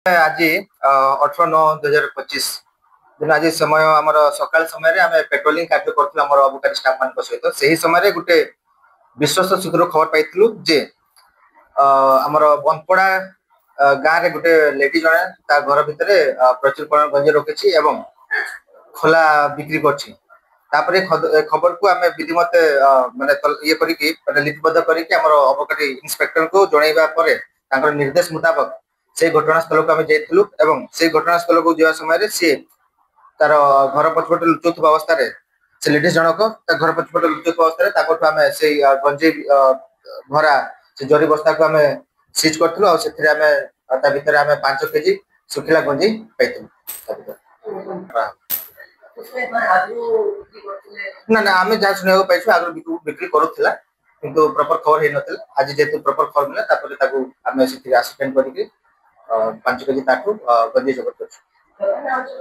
आज 18/9/2025 दिन आज समय आम सकाल समय आम पेट्रोलिंग कार्य करूँ अबकारी स्टाफ मान सहित से ही समय गोटे विश्वस्त सूत्र खबर पाइलु जे आमर बनपड़ा गाँव में गोटे लेडी जड़े घर भितर प्रचुर परिमाण गंजा रखी खोला बिक्री कर खबर को आम विधिमत माने ये करके लिपिबद्ध करके अबकारी इन्स्पेक्टर को जनइबा निर्देश मुताबक से घटनास्थल को आम जाइलु एवं से घटनास्थल को जा समय सी तार घर पछपटे लुचुवा अवस्था से लेडीज जनक घर पछपटे लुचुवा अवस्था आम से गंजे भरा से जरी बस्ता को आम सीज करूँ आम 5 केजी सुखिला गंजे पाई ना ना आम जहाँ शुणा पाई आगे बिक्री करूला किंतु प्रॉपर खबर हो ना आज जेहतु प्रॉपर खबर मिला आम से आसिस्टेंट करके 5 केजी गंजे जबत कर